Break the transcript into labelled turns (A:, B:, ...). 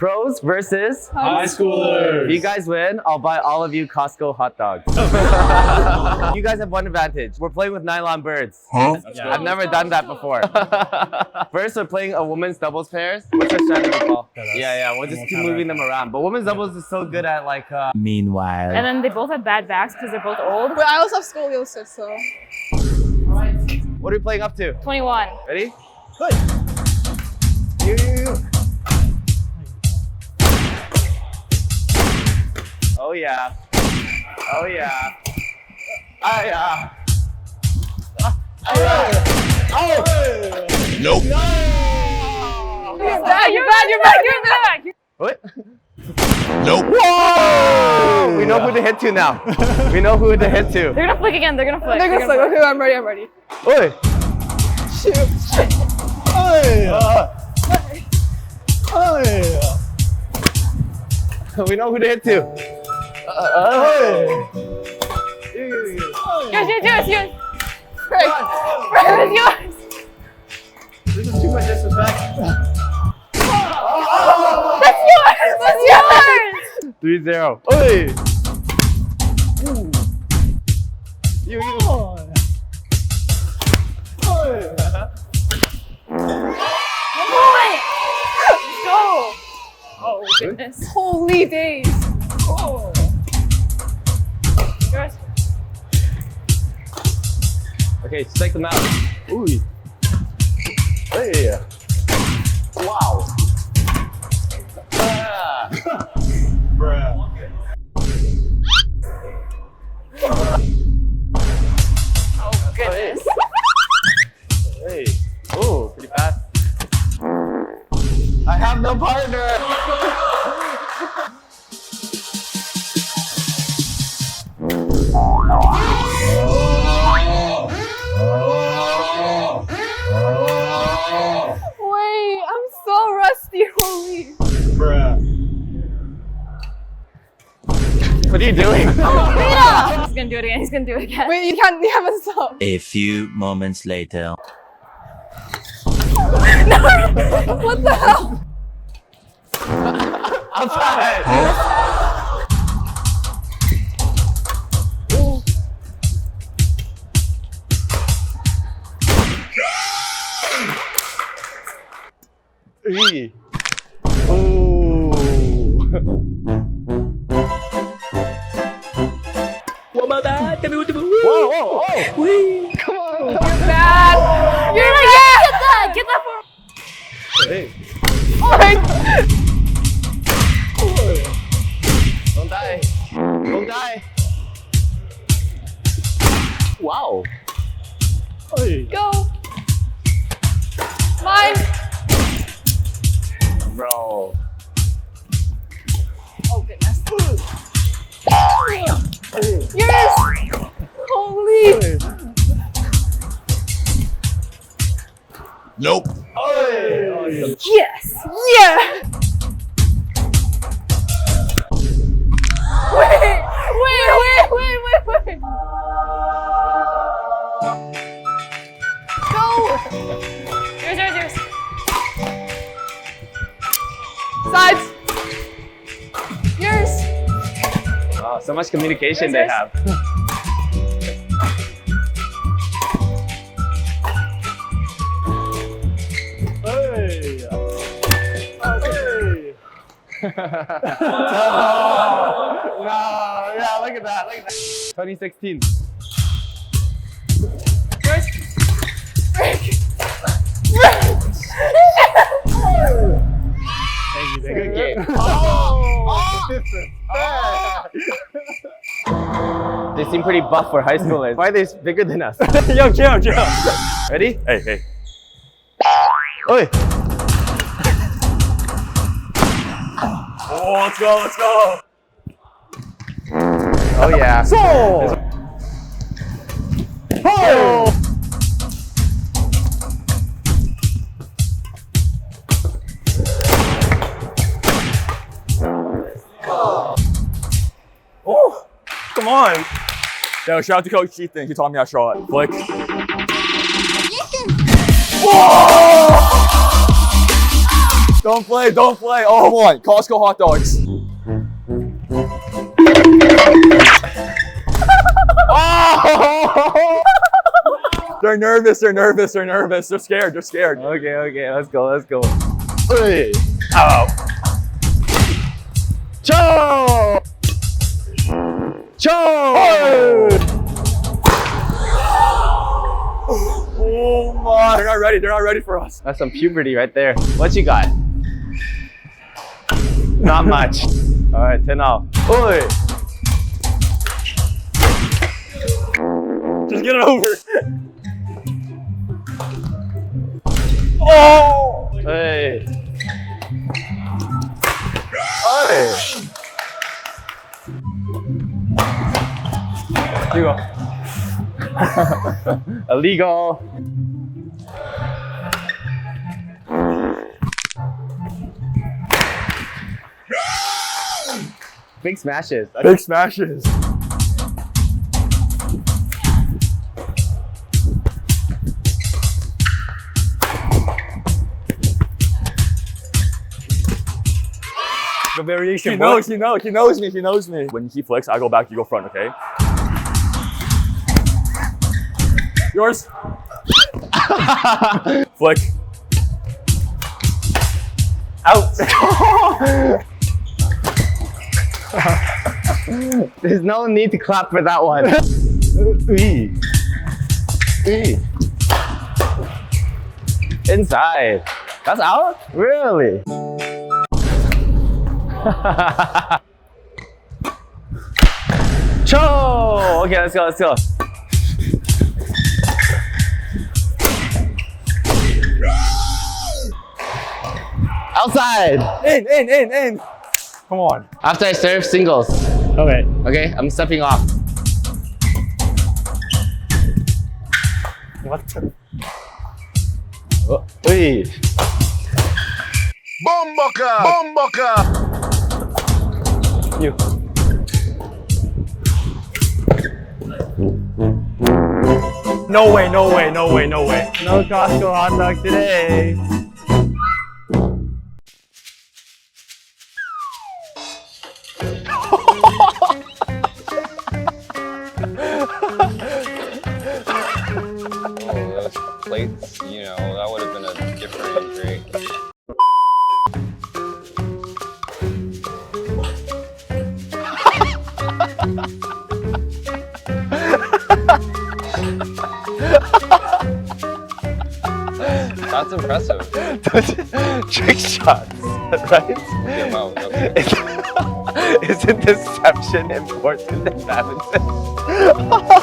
A: Pros versus
B: Highschoolers.
A: If you guys win, I'll buy all of you Costco hot dogs. You guys have one advantage. We're playing with nylon birds. I've never done that before. First, we're playing a women's doubles pairs. What's our strategy, Paul? Yeah, we'll just keep moving them around. But women's doubles is so good at like...
C: Meanwhile.
D: And then they both have bad backs because they're both old.
E: But I also have scoliosis, so.
A: What are we playing up to?
D: 21.
A: Ready?
B: Good.
A: You. Oh yeah. Oh yeah. Ah yeah. Oh!
C: Nope.
A: No!
D: You're back.
A: What?
C: Nope.
A: Whoa! We know who to hit to now. We know who to hit to.
D: They're gonna flick again. They're gonna flick.
E: Okay, I'm ready.
A: Oi!
E: Shoot.
A: We know who to hit to.
D: Yours. Frank, yours.
A: This is too much disrespect.
D: That's yours.
A: 3-0. Oi! You.
D: Go. Oh goodness.
E: Holy days.
D: Yours.
A: Okay, strike them out. Ooh. Hey. Wow. Ah.
B: Bruh.
D: Oh goodness.
A: Hey. Oh, pretty fast. I have no partner.
E: Wait, I'm so rusty. Holy.
B: Bruh.
A: What are you doing?
D: He's gonna do it again.
E: Wait, you haven't stopped.
C: A few moments later.
E: What the hell?
A: Outside. Ooh. Whoa. Come on.
E: You're bad.
D: You're like, yeah, get that for me.
A: Hey,
E: Oh my.
A: don't die. Don't die. Wow.
E: Go. Mine.
A: Bro.
E: Oh goodness. Yours. Holy.
C: Nope.
E: Yes. Yeah. Wait. Go.
D: Yours.
E: Sides. Yours.
A: Wow, so much communication they have.
B: Hey.
A: No, yeah, look at that. 2016.
E: Yours.
A: Thank you. Good game. They seem pretty buff for high schoolers. Why are they bigger than us?
B: Yo, chill.
A: Ready?
B: Hey.
A: Oi!
B: Oh, let's go.
A: Oh yeah.
B: So. Oh. Oh, come on. Yo, shout out to Coach Ethan. He taught me how to shot. Flick. Whoa! Don't play, don't play. Oh, come on. Costco hot dogs.
A: Oh!
B: They're nervous, they're nervous, they're nervous. They're scared, they're scared.
A: Okay, okay, let's go, let's go.
B: Hey.
A: Ow. Cho! Cho!
B: Oh my, they're not ready for us.
A: That's some puberty right there. What you got? Not much. All right, 10 out. Oi!
B: Just get it over. Oh!
A: Hey.
B: Hey. Here you go.
A: Illegal. Big smashes.
B: Big smashes.
A: The variation.
B: He knows me. When he flicks, I go back, you go front, okay? Yours. Flick.
A: Out. There's no need to clap for that one. Inside. That's out? Really? Cho! Okay, let's go, let's go. Outside!
B: In. Come on.
A: After I serve singles.
B: Okay.
A: Okay, I'm stepping off.
B: What?
A: Oh, wait.
C: Bomboka! Bomboka!
A: You.
B: No way, no way, no way, no way.
A: No Costco hot dog today.
F: Those plates, you know, that would have been a different drink. That's impressive.
A: Trick shots, right?
F: Your mouth, okay.
A: Isn't deception important in badminton?